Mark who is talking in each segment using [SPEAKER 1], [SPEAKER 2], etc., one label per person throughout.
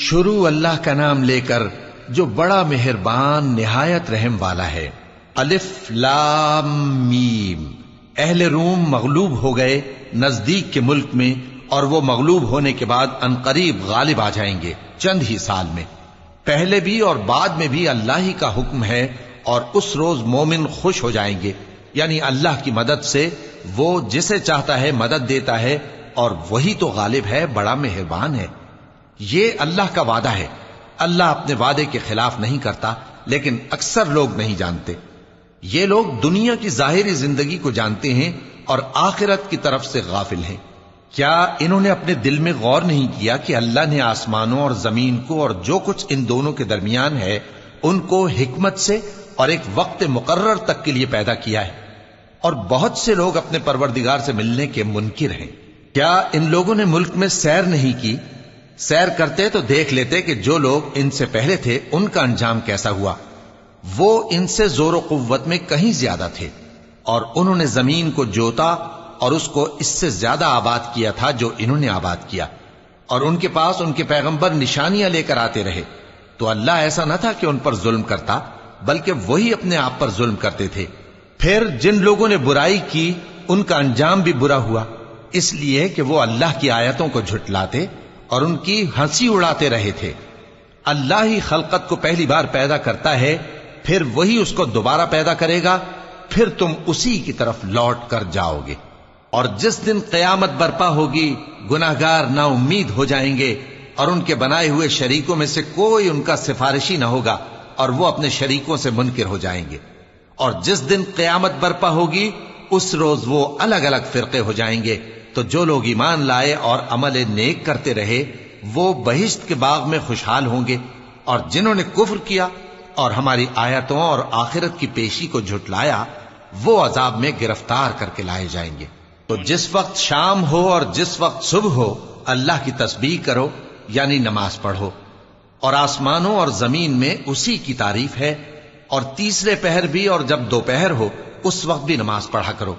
[SPEAKER 1] شروع اللہ کا نام لے کر جو بڑا مہربان نہایت رحم والا ہے۔ الف لام میم۔ اہل روم مغلوب ہو گئے نزدیک کے ملک میں، اور وہ مغلوب ہونے کے بعد عنقریب غالب آ جائیں گے چند ہی سال میں۔ پہلے بھی اور بعد میں بھی اللہ ہی کا حکم ہے، اور اس روز مومن خوش ہو جائیں گے، یعنی اللہ کی مدد سے وہ جسے چاہتا ہے مدد دیتا ہے، اور وہی تو غالب ہے، بڑا مہربان ہے۔ یہ اللہ کا وعدہ ہے، اللہ اپنے وعدے کے خلاف نہیں کرتا، لیکن اکثر لوگ نہیں جانتے۔ یہ لوگ دنیا کی ظاہری زندگی کو جانتے ہیں اور آخرت کی طرف سے غافل ہیں۔ کیا انہوں نے اپنے دل میں غور نہیں کیا کہ اللہ نے آسمانوں اور زمین کو اور جو کچھ ان دونوں کے درمیان ہے ان کو حکمت سے اور ایک وقت مقرر تک کے لیے پیدا کیا ہے؟ اور بہت سے لوگ اپنے پروردگار سے ملنے کے منکر ہیں۔ کیا ان لوگوں نے ملک میں سیر نہیں کی؟ سیر کرتے تو دیکھ لیتے کہ جو لوگ ان سے پہلے تھے ان کا انجام کیسا ہوا۔ وہ ان سے زور و قوت میں کہیں زیادہ تھے، اور انہوں نے زمین کو جوتا اور اس کو اس سے زیادہ آباد کیا تھا جو انہوں نے آباد کیا، اور ان کے پاس ان کے پیغمبر نشانیاں لے کر آتے رہے۔ تو اللہ ایسا نہ تھا کہ ان پر ظلم کرتا، بلکہ وہی اپنے آپ پر ظلم کرتے تھے۔ پھر جن لوگوں نے برائی کی ان کا انجام بھی برا ہوا، اس لیے کہ وہ اللہ کی آیتوں کو جھٹلاتے اور ان کی ہنسی اڑاتے رہے تھے۔ اللہ ہی خلقت کو پہلی بار پیدا کرتا ہے، پھر وہی اس کو دوبارہ پیدا کرے گا، پھر تم اسی کی طرف لوٹ کر جاؤ گے۔ اور جس دن قیامت برپا ہوگی گناہگار نا امید ہو جائیں گے، اور ان کے بنائے ہوئے شریکوں میں سے کوئی ان کا سفارشی نہ ہوگا، اور وہ اپنے شریکوں سے منکر ہو جائیں گے۔ اور جس دن قیامت برپا ہوگی اس روز وہ الگ الگ فرقے ہو جائیں گے۔ تو جو لوگ ایمان لائے اور عمل نیک کرتے رہے وہ بہشت کے باغ میں خوشحال ہوں گے، اور جنہوں نے کفر کیا اور ہماری آیتوں اور آخرت کی پیشی کو جھٹلایا وہ عذاب میں گرفتار کر کے لائے جائیں گے۔ تو جس وقت شام ہو اور جس وقت صبح ہو اللہ کی تسبیح کرو، یعنی نماز پڑھو، اور آسمانوں اور زمین میں اسی کی تعریف ہے، اور تیسرے پہر بھی اور جب دوپہر ہو اس وقت بھی نماز پڑھا کرو۔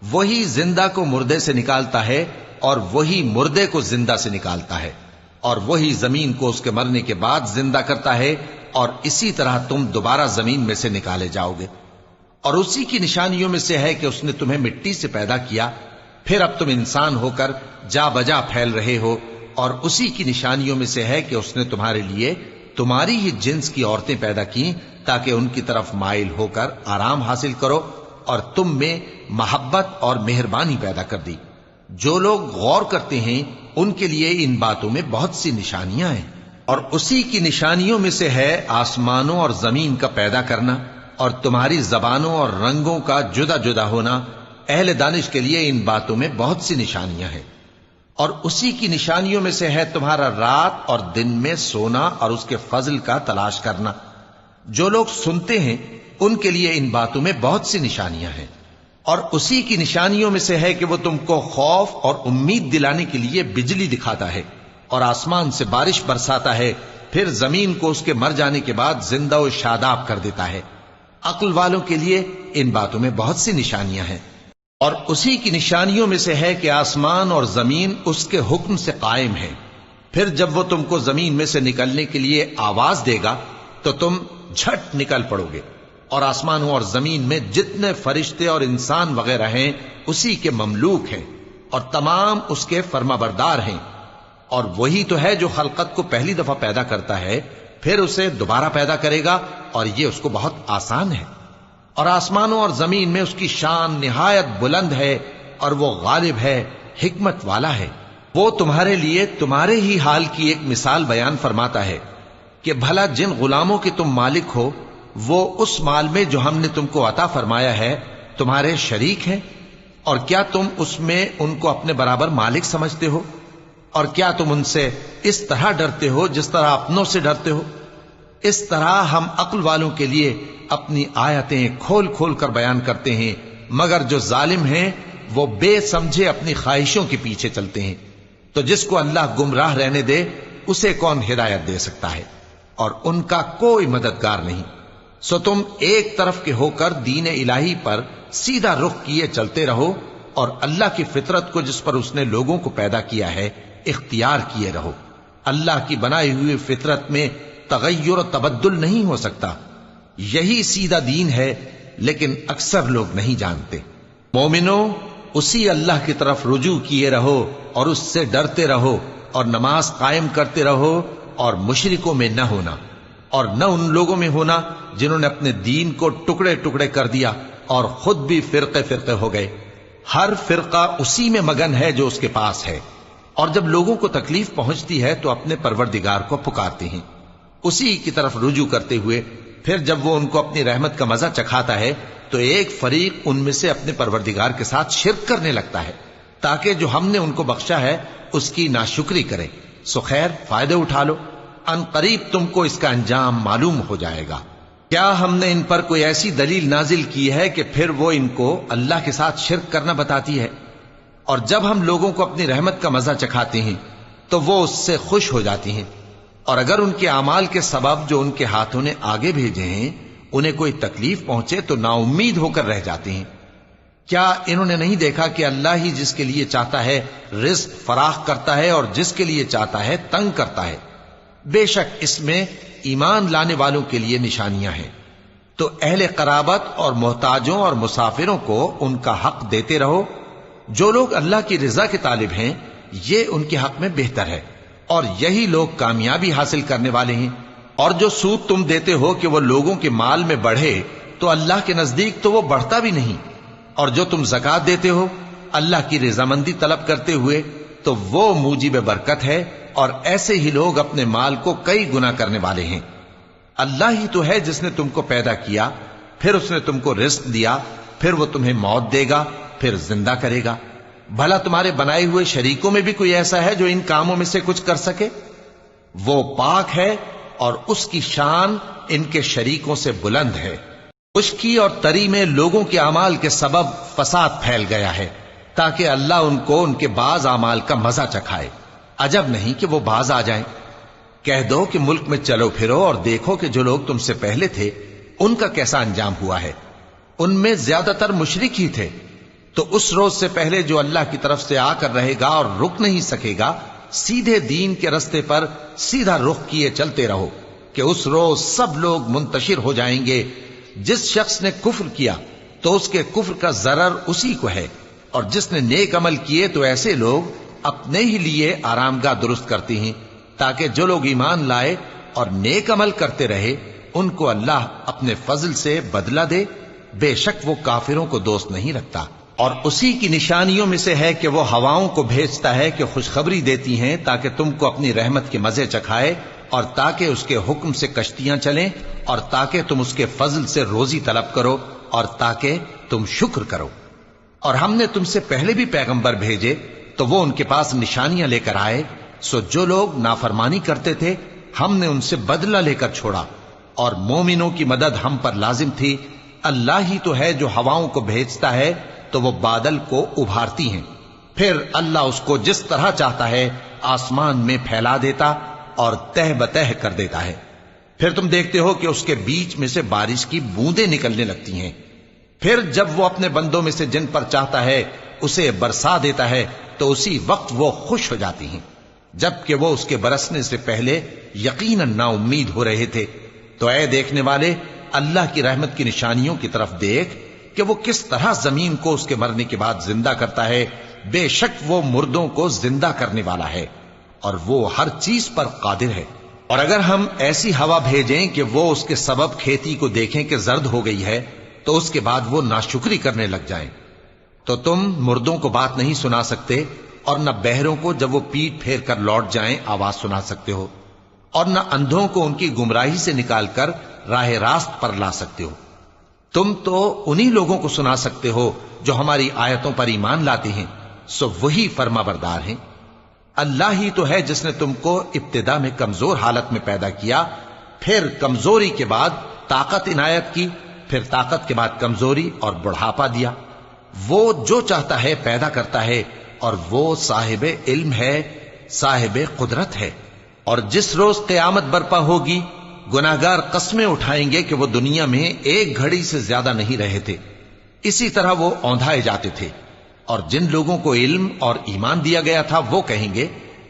[SPEAKER 1] وہی زندہ کو مردے سے نکالتا ہے اور وہی مردے کو زندہ سے نکالتا ہے، اور وہی زمین کو اس کے مرنے کے بعد زندہ کرتا ہے، اور اسی طرح تم دوبارہ زمین میں سے نکالے جاؤ گے۔ اور اسی کی نشانیوں میں سے ہے کہ اس نے تمہیں مٹی سے پیدا کیا، پھر اب تم انسان ہو کر جا بجا پھیل رہے ہو، اور اسی کی نشانیوں میں سے ہے کہ اس نے تمہارے لیے تمہاری ہی جنس کی عورتیں پیدا کی تاکہ ان کی طرف مائل ہو کر آرام حاصل کرو، اور تم میں محبت اور مہربانی پیدا کر دی۔ جو لوگ غور کرتے ہیں ان کے لیے ان باتوں میں بہت سی نشانیاں ہیں۔ اور اسی کی نشانیوں میں سے ہے آسمانوں اور زمین کا پیدا کرنا، اور تمہاری زبانوں اور رنگوں کا جدا جدا ہونا۔ اہل دانش کے لیے ان باتوں میں بہت سی نشانیاں ہیں۔ اور اسی کی نشانیوں میں سے ہے تمہارا رات اور دن میں سونا اور اس کے فضل کا تلاش کرنا۔ جو لوگ سنتے ہیں ان کے لیے ان باتوں میں بہت سی نشانیاں ہیں۔ اور اسی کی نشانیوں میں سے ہے کہ وہ تم کو خوف اور امید دلانے کے لیے بجلی دکھاتا ہے، اور آسمان سے بارش برساتا ہے، پھر زمین کو اس کے مر جانے کے بعد زندہ و شاداب کر دیتا ہے۔ عقل والوں کے لیے ان باتوں میں بہت سی نشانیاں ہیں۔ اور اسی کی نشانیوں میں سے ہے کہ آسمان اور زمین اس کے حکم سے قائم ہیں، پھر جب وہ تم کو زمین میں سے نکلنے کے لیے آواز دے گا تو تم جھٹ نکل پڑو گے۔ اور آسمانوں اور زمین میں جتنے فرشتے اور انسان وغیرہ ہیں اسی کے مملوک ہیں، اور تمام اس کے فرما بردار ہیں۔ اور وہی تو ہے جو خلقت کو پہلی دفعہ پیدا کرتا ہے، پھر اسے دوبارہ پیدا کرے گا، اور یہ اس کو بہت آسان ہے۔ اور آسمانوں اور زمین میں اس کی شان نہایت بلند ہے، اور وہ غالب ہے، حکمت والا ہے۔ وہ تمہارے لیے تمہارے ہی حال کی ایک مثال بیان فرماتا ہے کہ بھلا جن غلاموں کے تم مالک ہو وہ اس مال میں جو ہم نے تم کو عطا فرمایا ہے تمہارے شریک ہیں، اور کیا تم اس میں ان کو اپنے برابر مالک سمجھتے ہو؟ اور کیا تم ان سے اس طرح ڈرتے ہو جس طرح اپنوں سے ڈرتے ہو؟ اس طرح ہم عقل والوں کے لیے اپنی آیتیں کھول کھول کر بیان کرتے ہیں، مگر جو ظالم ہیں وہ بے سمجھے اپنی خواہشوں کے پیچھے چلتے ہیں۔ تو جس کو اللہ گمراہ رہنے دے اسے کون ہدایت دے سکتا ہے، اور ان کا کوئی مددگار نہیں۔ سو تم ایک طرف کے ہو کر دین الہی پر سیدھا رخ کیے چلتے رہو، اور اللہ کی فطرت کو جس پر اس نے لوگوں کو پیدا کیا ہے اختیار کیے رہو۔ اللہ کی بنائی ہوئی فطرت میں تغیر و تبدل نہیں ہو سکتا. یہی سیدھا دین ہے، لیکن اکثر لوگ نہیں جانتے. مومنو، اسی اللہ کی طرف رجوع کیے رہو اور اس سے ڈرتے رہو اور نماز قائم کرتے رہو اور مشرکوں میں نہ ہونا، اور نہ ان لوگوں میں ہونا جنہوں نے اپنے دین کو ٹکڑے ٹکڑے کر دیا اور خود بھی فرقے فرقے ہو گئے. ہر فرقہ اسی میں مگن ہے جو اس کے پاس ہے، اور جب لوگوں کو تکلیف پہنچتی ہے تو اپنے پروردگار کو پکارتے ہیں اسی کی طرف رجوع کرتے ہوئے. پھر جب وہ ان کو اپنی رحمت کا مزہ چکھاتا ہے تو ایک فریق ان میں سے اپنے پروردگار کے ساتھ شرک کرنے لگتا ہے تاکہ جو ہم نے ان کو بخشا ہے اس کی ناشکری کریں. سو خیر، فائدے اٹھا لو، ان قریب تم کو اس کا انجام معلوم ہو جائے گا. کیا ہم نے ان پر کوئی ایسی دلیل نازل کی ہے کہ پھر وہ ان کو اللہ کے ساتھ شرک کرنا بتاتی ہے؟ اور جب ہم لوگوں کو اپنی رحمت کا مزہ چکھاتے ہیں تو وہ اس سے خوش ہو جاتی ہیں، اور اگر ان کے اعمال کے سبب جو ان کے ہاتھوں نے آگے بھیجے ہیں انہیں کوئی تکلیف پہنچے تو نا امید ہو کر رہ جاتے ہیں. کیا انہوں نے نہیں دیکھا کہ اللہ ہی جس کے لیے چاہتا ہے رزق فراخ کرتا ہے اور جس کے لیے چاہتا ہے تنگ کرتا ہے؟ بے شک اس میں ایمان لانے والوں کے لیے نشانیاں ہیں. تو اہل قرابت اور محتاجوں اور مسافروں کو ان کا حق دیتے رہو. جو لوگ اللہ کی رضا کے طالب ہیں یہ ان کے حق میں بہتر ہے، اور یہی لوگ کامیابی حاصل کرنے والے ہیں. اور جو سود تم دیتے ہو کہ وہ لوگوں کے مال میں بڑھے تو اللہ کے نزدیک تو وہ بڑھتا بھی نہیں، اور جو تم زکوٰۃ دیتے ہو اللہ کی رضامندی طلب کرتے ہوئے تو وہ موجب برکت ہے، اور ایسے ہی لوگ اپنے مال کو کئی گنا کرنے والے ہیں. اللہ ہی تو ہے جس نے تم کو پیدا کیا، پھر اس نے تم کو رزق دیا، پھر وہ تمہیں موت دے گا، پھر زندہ کرے گا. بھلا تمہارے بنائے ہوئے شریکوں میں بھی کوئی ایسا ہے جو ان کاموں میں سے کچھ کر سکے؟ وہ پاک ہے اور اس کی شان ان کے شریکوں سے بلند ہے. خشکی اور تری میں لوگوں کے اعمال کے سبب فساد پھیل گیا ہے تاکہ اللہ ان کو ان کے بعض اعمال کا مزہ چکھائے. عجب نہیں کہ وہ باز آ جائیں. کہہ دو کہ ملک میں چلو پھرو اور دیکھو کہ جو لوگ تم سے پہلے تھے ان کا کیسا انجام ہوا ہے. ان میں زیادہ تر مشرک ہی تھے. تو اس روز سے پہلے جو اللہ کی طرف سے آ کر رہے گا اور رک نہیں سکے گا، سیدھے دین کے رستے پر سیدھا رخ کیے چلتے رہو کہ اس روز سب لوگ منتشر ہو جائیں گے. جس شخص نے کفر کیا تو اس کے کفر کا ضرر اسی کو ہے، اور جس نے نیک عمل کیے تو ایسے لوگ اپنے ہی لیے آرامگاہ درست کرتے ہیں تاکہ جو لوگ ایمان لائے اور نیک عمل کرتے رہے ان کو اللہ اپنے فضل سے بدلہ دے. بے شک وہ کافروں کو دوست نہیں رکھتا. اور اسی کی نشانیوں میں سے ہے کہ وہ ہواؤں کو بھیجتا ہے کہ خوشخبری دیتی ہیں تاکہ تم کو اپنی رحمت کے مزے چکھائے، اور تاکہ اس کے حکم سے کشتیاں چلیں، اور تاکہ تم اس کے فضل سے روزی طلب کرو، اور تاکہ تم شکر کرو. اور ہم نے تم سے پہلے بھی پیغمبر بھیجے تو وہ ان کے پاس نشانیاں لے کر آئے. سو جو لوگ نافرمانی کرتے تھے ہم نے ان سے بدلہ لے کر چھوڑا، اور مومنوں کی مدد ہم پر لازم تھی. اللہ ہی تو ہے جو ہواؤں کو بھیجتا ہے تو وہ بادل کو ابھارتی ہیں، پھر اللہ اس کو جس طرح چاہتا ہے آسمان میں پھیلا دیتا اور تہ بتہ کر دیتا ہے. پھر تم دیکھتے ہو کہ اس کے بیچ میں سے بارش کی بوندیں نکلنے لگتی ہیں. پھر جب وہ اپنے بندوں میں سے جن پر چاہتا ہے اسے برسا دیتا ہے تو اسی وقت وہ خوش ہو جاتی ہیں، جبکہ وہ اس کے برسنے سے پہلے یقیناً نا امید ہو رہے تھے. تو اے دیکھنے والے، اللہ کی رحمت کی نشانیوں کی طرف دیکھ کہ وہ کس طرح زمین کو اس کے مرنے کے بعد زندہ کرتا ہے. بے شک وہ مردوں کو زندہ کرنے والا ہے اور وہ ہر چیز پر قادر ہے. اور اگر ہم ایسی ہوا بھیجیں کہ وہ اس کے سبب کھیتی کو دیکھیں کہ زرد ہو گئی ہے تو اس کے بعد وہ ناشکری کرنے لگ جائیں، تو تم مردوں کو بات نہیں سنا سکتے، اور نہ بہروں کو جب وہ پیٹ پھیر کر لوٹ جائیں آواز سنا سکتے ہو، اور نہ اندھوں کو ان کی گمراہی سے نکال کر راہ راست پر لا سکتے ہو. تم تو انہی لوگوں کو سنا سکتے ہو جو ہماری آیتوں پر ایمان لاتے ہیں، سو وہی فرما بردار ہیں. اللہ ہی تو ہے جس نے تم کو ابتدا میں کمزور حالت میں پیدا کیا، پھر کمزوری کے بعد طاقت عنایت کی، پھر طاقت کے بعد کمزوری اور بڑھاپا دیا. وہ جو چاہتا ہے پیدا کرتا ہے، اور وہ صاحب علم ہے، صاحب قدرت ہے. اور جس روز قیامت برپا ہوگی گناہگار قسمیں اٹھائیں گے کہ وہ دنیا میں ایک گھڑی سے زیادہ نہیں رہے تھے، اسی طرح وہ اوندھائے جاتے تھے. اور جن لوگوں کو علم اور ایمان دیا گیا تھا وہ کہیں گے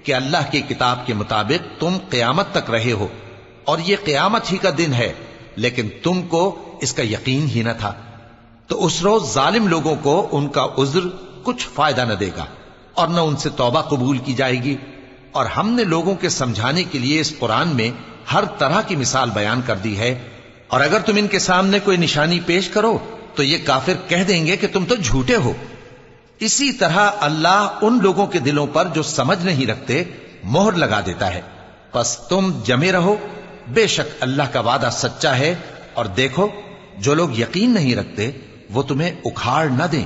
[SPEAKER 1] کہ اللہ کی کتاب کے مطابق تم قیامت تک رہے ہو اور یہ قیامت ہی کا دن ہے، لیکن تم کو اس کا یقین ہی نہ تھا۔ تو اس روز ظالم لوگوں کو ان کا عذر کچھ فائدہ نہ دے گا اور نہ ان سے توبہ قبول کی جائے گی۔ اور ہم نے لوگوں کے سمجھانے کے لیے اس قرآن میں ہر طرح کی مثال بیان کر دی ہے، اور اگر تم ان کے سامنے کوئی نشانی پیش کرو تو یہ کافر کہہ دیں گے کہ تم تو جھوٹے ہو۔ اسی طرح اللہ ان لوگوں کے دلوں پر جو سمجھ نہیں رکھتے مہر لگا دیتا ہے۔ پس تم جمے رہو، بے شک اللہ کا وعدہ سچا ہے، اور دیکھو جو لوگ یقین نہیں رکھتے وہ تمہیں اکھاڑ نہ دیں۔